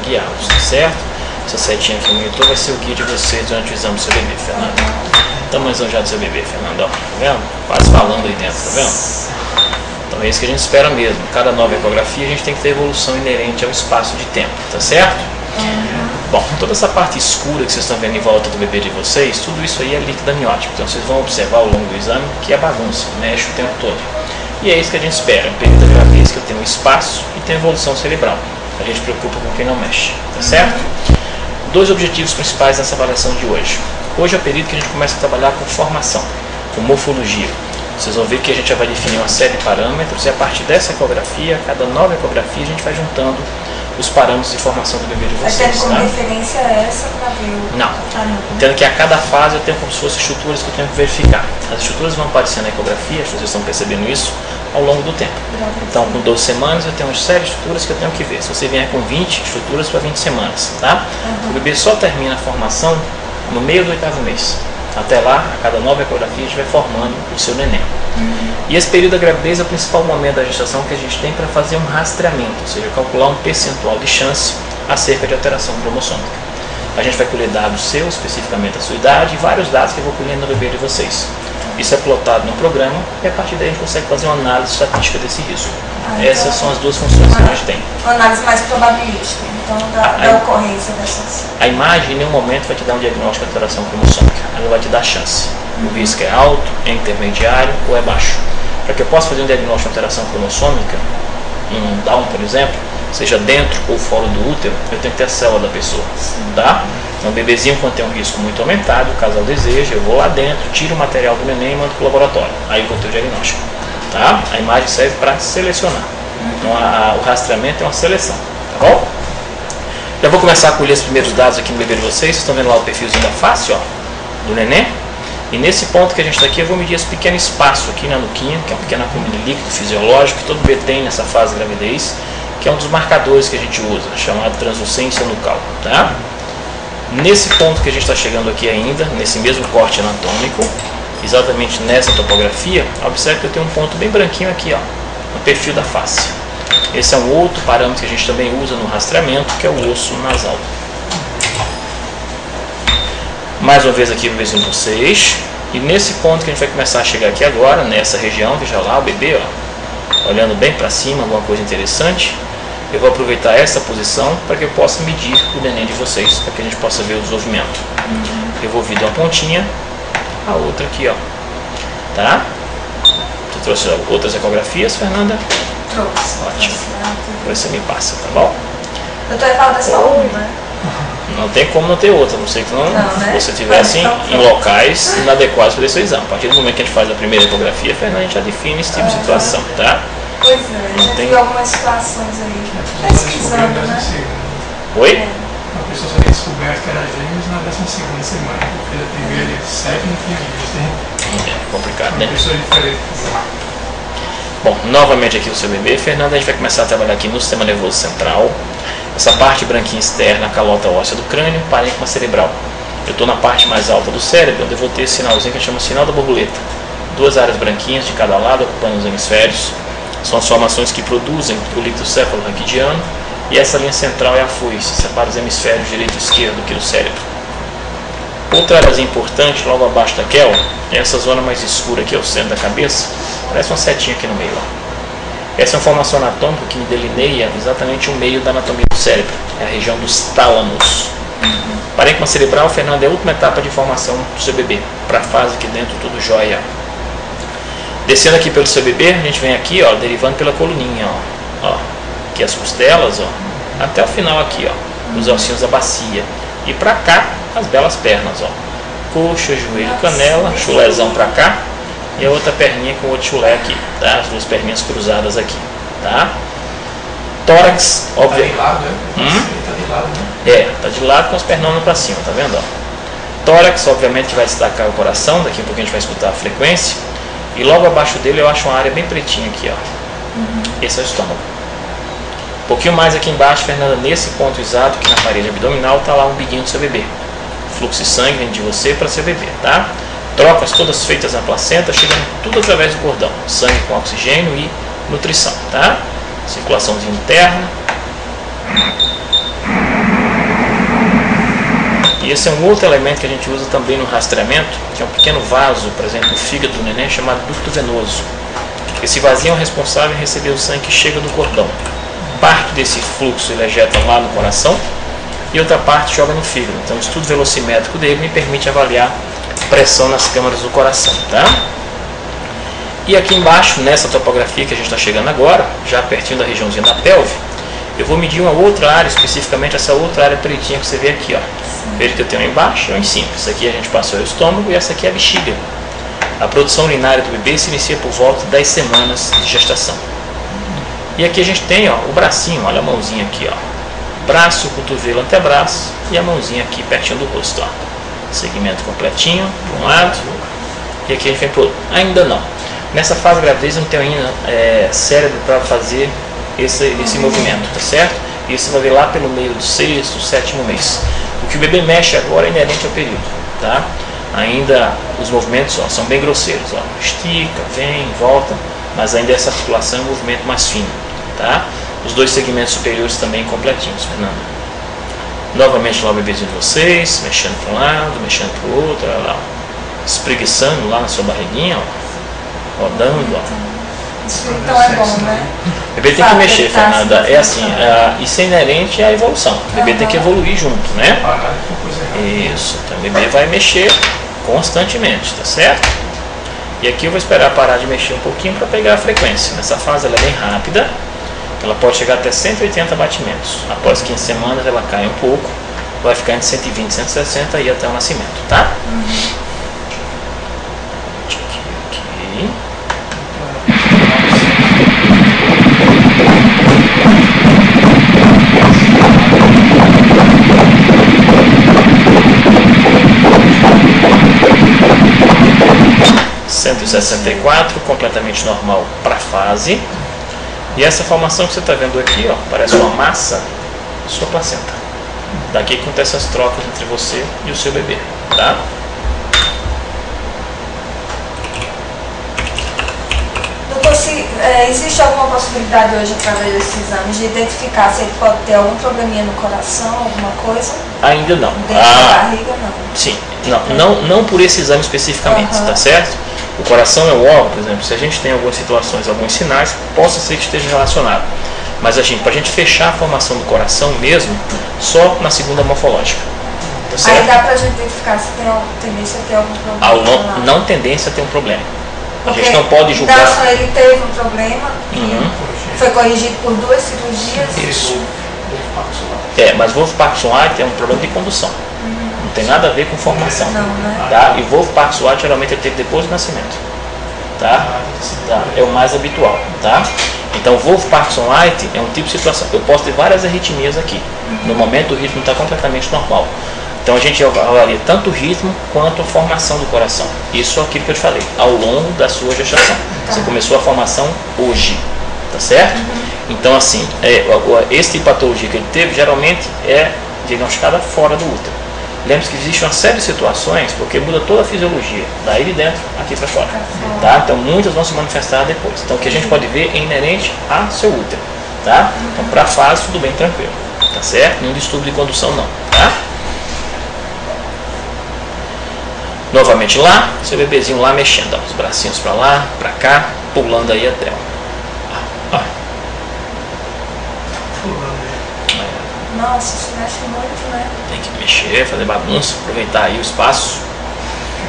guiá-los, tá certo? Essa setinha aqui no monitor vai ser o guia de vocês durante o exame do seu bebê, Fernanda. Tamanhozão já do seu bebê, Fernanda, ó, tá vendo? Quase falando aí dentro, tá vendo? Então é isso que a gente espera mesmo. Cada nova ecografia a gente tem que ter evolução inerente ao espaço de tempo, tá certo? Bom, toda essa parte escura que vocês estão vendo em volta do bebê de vocês, tudo isso aí é líquido amniótico. Então vocês vão observar ao longo do exame que é bagunça, mexe o tempo todo. E é isso que a gente espera, um período da gravidez que eu tenho espaço e tenho evolução cerebral. A gente preocupa com quem não mexe, tá certo? Dois objetivos principais nessa avaliação de hoje. Hoje é o período que a gente começa a trabalhar com formação, com morfologia. Vocês vão ver que a gente já vai definir uma série de parâmetros e a partir dessa ecografia, cada nova ecografia, a gente vai juntando os parâmetros de formação do bebê de vocês. Mas tendo como referência essa para ver o... Não. Entendo que a cada fase eu tenho como se fossem estruturas que eu tenho que verificar. As estruturas vão aparecer na ecografia, vocês estão percebendo isso, ao longo do tempo. Então, com 12 semanas eu tenho uma série de estruturas que eu tenho que ver. Se você vier com 20 estruturas para 20 semanas, tá? O bebê só termina a formação no meio do 8º mês. Até lá, a cada nova ecografia a gente vai formando o seu neném. E esse período da gravidez é o principal momento da gestação que a gente tem para fazer um rastreamento, ou seja, calcular um percentual de chance acerca de alteração cromossômica. A gente vai colher dados seus, especificamente a sua idade, e vários dados que eu vou colhendo no bebê de vocês. Isso é plotado no programa e a partir daí a gente consegue fazer uma análise estatística desse risco. Essas são as duas funções que a gente tem. Uma análise mais probabilística, então da ocorrência dessas. A imagem em nenhum momento vai te dar um diagnóstico de alteração cromossômica, ela vai te dar chance. O risco é alto, é intermediário ou é baixo. Para que eu possa fazer um diagnóstico de alteração cromossômica, um Down, por exemplo, seja dentro ou fora do útero, eu tenho que ter a célula da pessoa, tá? Então, o bebezinho, quando tem um risco muito aumentado, o casal deseja, eu vou lá dentro, tiro o material do neném e mando para o laboratório. Aí eu vou ter o diagnóstico, tá? A imagem serve para selecionar. Então, o rastreamento é uma seleção, tá bom? Já vou começar a colher os primeiros dados aqui no bebê de vocês. Vocês estão vendo lá o perfilzinho da face, ó, do neném. E nesse ponto que a gente está aqui, eu vou medir esse pequeno espaço aqui na nuquinha, que é um pequeno acúmulo de líquido fisiológico que todo bebê tem nessa fase de gravidez, que é um dos marcadores que a gente usa, chamado translucência nucal, tá? Nesse ponto que a gente está chegando aqui ainda, nesse mesmo corte anatômico, exatamente nessa topografia, observe que eu tenho um ponto bem branquinho aqui, ó, no perfil da face. Esse é um outro parâmetro que a gente também usa no rastreamento, que é o osso nasal. Mais uma vez aqui o bebezinho de vocês. E nesse ponto que a gente vai começar a chegar aqui agora, nessa região, veja lá o bebê, ó, olhando bem para cima, alguma coisa interessante. Eu vou aproveitar essa posição para que eu possa medir o neném de vocês, para que a gente possa ver o desenvolvimento. Eu vou vir de uma pontinha a outra aqui, ó. Tá? Você trouxe outras ecografias, Fernanda? Trouxe. Ótimo. Depois você me passa, tá bom? Eu tô falando dessa uma, né? Não tem como não ter outra, a não ser que não, né? você estivesse em locais inadequados para esse exame. A partir do momento que a gente faz a primeira ecografia, Fernanda, a gente já define esse tipo de situação, tá? Pois é, já tive algumas situações aí. Pesquisando, né? Oi? A pessoa só tinha descoberto que era gêmeos na 12ª semana, porque já teve ele 7 e 15 dias. É complicado, né? Uma pessoa diferente. Bom, novamente aqui o seu bebê, Fernanda, a gente vai começar a trabalhar aqui no sistema nervoso central. Essa parte branquinha externa, a calota óssea do crânio, parênquima cerebral. Eu estou na parte mais alta do cérebro, onde eu vou ter esse sinalzinho que chama sinal da borboleta. Duas áreas branquinhas de cada lado, ocupando os hemisférios. São as formações que produzem o líquido céfalo-raquidiano. E essa linha central é a foice, separa os hemisférios direito e esquerdo aqui do cérebro. Outra área importante, logo abaixo daquela, é essa zona mais escura aqui, ao centro da cabeça. Parece uma setinha aqui no meio, ó. Essa é uma formação anatômica que me delineia exatamente o meio da anatomia do cérebro. É a região dos tálamos. Parênquima cerebral, Fernanda, é a última etapa de formação do seu bebê. Para a fase aqui dentro, tudo jóia. Descendo aqui pelo seu bebê, a gente vem aqui, ó, derivando pela coluninha, ó. Aqui as costelas, ó, até o final aqui, ó, os ossinhos da bacia. E para cá, as belas pernas, ó. Coxa, joelho, canela, chulézão para cá. E a outra perninha com o outro chulé aqui, tá? As duas perninhas cruzadas aqui, tá? Tórax, óbvio. Tá de lado, né? Tá de lado, né? É, tá de lado com as pernonas para cima, tá vendo, ó? Tórax, obviamente, vai destacar o coração, daqui a pouco a gente vai escutar a frequência. E logo abaixo dele eu acho uma área bem pretinha aqui, ó. Esse é o estômago. Um pouquinho mais aqui embaixo, Fernanda, nesse ponto exato, aqui na parede abdominal, tá lá o umbiguinho do seu bebê. Fluxo de sangue vem de você para seu bebê, tá? Trocas todas feitas na placenta, chegando tudo através do cordão. Sangue com oxigênio e nutrição, tá? Circulaçãozinha interna. esse é um outro elemento que a gente usa também no rastreamento, que é um pequeno vaso, por exemplo, no fígado do neném, chamado ducto venoso. Esse vasinho é o responsável em receber o sangue que chega do cordão. Parte desse fluxo ele ejeta lá no coração e outra parte joga no fígado. Então o estudo velocimétrico dele me permite avaliar pressão nas câmaras do coração, tá? E aqui embaixo, nessa topografia que a gente está chegando agora, já pertinho da regiãozinha da pelve, eu vou medir uma outra área, especificamente essa outra área pretinha que você vê aqui, ó. Veja que eu tenho embaixo e em cima. Isso aqui a gente passou o estômago e essa aqui é a bexiga. A produção urinária do bebê se inicia por volta de 10 semanas de gestação. E aqui a gente tem, ó, o bracinho, olha a mãozinha aqui, ó. Braço, cotovelo, antebraço e a mãozinha aqui pertinho do rosto, ó. Segmento completinho, de um lado. E aqui a gente vem pro outro. Ainda não. Nessa fase da gravidez não tem ainda cérebro para fazer esse movimento, tá certo? Isso você vai ver lá pelo meio do 6º, 7º mês. O que o bebê mexe agora é inerente ao período, tá? Ainda os movimentos, ó, são bem grosseiros, ó. Estica, vem, volta, mas ainda essa articulação é um movimento mais fino, tá? Os dois segmentos superiores também completinhos, Fernanda. Novamente lá o bebezinho de vocês, mexendo para um lado, mexendo para o outro, olha lá, ó. Espreguiçando lá na sua barriguinha, ó, rodando, ó. Isso então é bom, né? O bebê tem que mexer, Fernanda. É assim, isso é inerente à evolução. O bebê tem que evoluir junto, né? Isso, então o bebê vai mexer constantemente, tá certo? E aqui eu vou esperar parar de mexer um pouquinho para pegar a frequência. Nessa fase ela é bem rápida, ela pode chegar até 180 batimentos. Após 15 semanas ela cai um pouco, vai ficar entre 120 e 160 e até o nascimento, tá? Aqui. 164, completamente normal para a fase. E essa formação que você está vendo aqui, ó, parece uma massa, sua placenta. Daqui que acontecem as trocas entre você e o seu bebê, tá? Doutor, se existe alguma possibilidade hoje, através desses exames, de identificar se ele pode ter algum probleminha no coração, alguma coisa? Ainda não. Dentro da barriga, não? Sim, não por esse exame especificamente, tá certo? O coração é o órgão, por exemplo, se a gente tem algumas situações, alguns sinais, possa ser que esteja relacionado. Mas para a gente fechar a formação do coração mesmo, só na segunda morfológica. Tá certo? Aí dá pra gente identificar se tem tendência a ter algum problema. Não tendência a ter um problema. Porque a gente não pode julgar. Então, ele teve um problema, foi corrigido por 2 cirurgias. Isso. Mas Wolff-Parkinson-White é um problema de condução. Não tem nada a ver com formação. Não, né? Tá? E Wolff-Parkinson-White geralmente ele teve depois do nascimento. Tá? É o mais habitual. Tá? Então, Wolff-Parkinson-White é um tipo de situação. Eu posso ter várias arritmias aqui. No momento o ritmo está completamente normal. Então a gente avalia tanto o ritmo quanto a formação do coração. Isso é aquilo que eu te falei, ao longo da sua gestação. Você começou a formação hoje, tá certo? Então assim, esse tipo de patologia que ele teve geralmente é diagnosticada fora do útero. Lembre-se que existe uma série de situações, porque muda toda a fisiologia, daí de dentro, aqui para fora. Tá? Então muitas vão se manifestar depois. Então o que a gente pode ver é inerente ao seu útero. Tá? Então para a fase tudo bem tranquilo, tá certo? Nenhum distúrbio de condução não. Tá? Novamente lá, seu bebezinho lá mexendo, ó, os bracinhos para lá, para cá, pulando aí até. Ó. Nossa, isso mexe muito, né? Tem que mexer, fazer bagunça, aproveitar aí o espaço.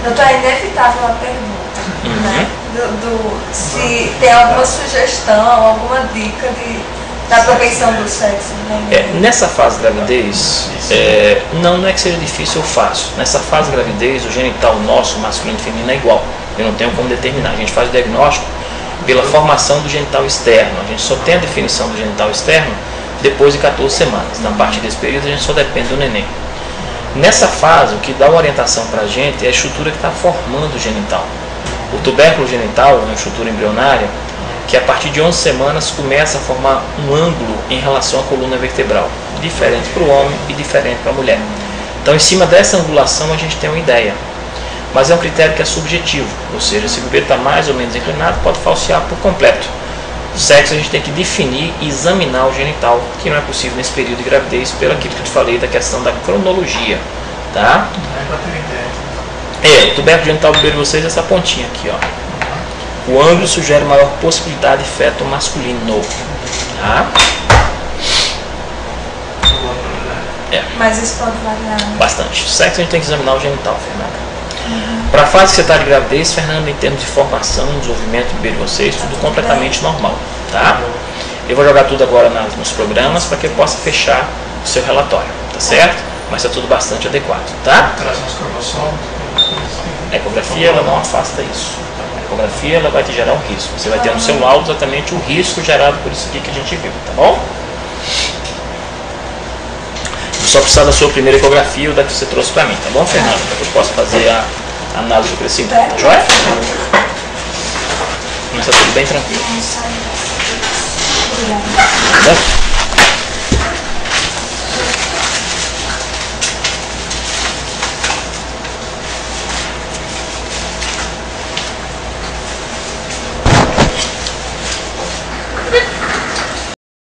Doutor, é inevitável a pergunta, né? Se tem alguma sugestão, alguma dica da propensão do sexo, né? Nessa fase de gravidez, não é que seja difícil ou fácil. Nessa fase de gravidez, o genital nosso, masculino e feminino, é igual. Eu não tenho como determinar. A gente faz o diagnóstico pela formação do genital externo. A gente só tem a definição do genital externo depois de 14 semanas. Na partir desse período, a gente só depende do neném. Nessa fase, o que dá orientação para a gente é a estrutura que está formando o genital. O tubérculo genital é uma estrutura embrionária que a partir de 11 semanas começa a formar um ângulo em relação à coluna vertebral, diferente para o homem e diferente para a mulher. Então, em cima dessa angulação, a gente tem uma ideia. Mas é um critério que é subjetivo, ou seja, se o bebê está mais ou menos inclinado, pode falsear por completo. O sexo a gente tem que definir e examinar o genital, que não é possível nesse período de gravidez, pelo aquilo que eu te falei da questão da cronologia. tá? É pra ter ideia. O tubérculo genital do bebê de vocês é essa pontinha aqui, ó. O ângulo sugere maior possibilidade de feto masculino, tá? Mas isso pode variar. Bastante. Sexo a gente tem que examinar o genital, Fernanda. Para a fase que você está de gravidez, Fernanda, em termos de formação, desenvolvimento do bebê de vocês, tudo completamente normal, tá? Eu vou jogar tudo agora nos programas para que eu possa fechar o seu relatório, tá certo? Mas está tudo bastante adequado, tá? Traz uns cromossomos. A ecografia ela não afasta isso. A ecografia ela vai te gerar um risco. Você vai ter no seu laudo exatamente o risco gerado por isso aqui que a gente viu, tá bom? Eu só precisar da sua primeira ecografia ou da que você trouxe para mim, tá bom, Fernanda? Para que eu possa fazer a análise do crescimento, tá joia? Mas está tudo bem tranquilo. Obrigada. Tá bom?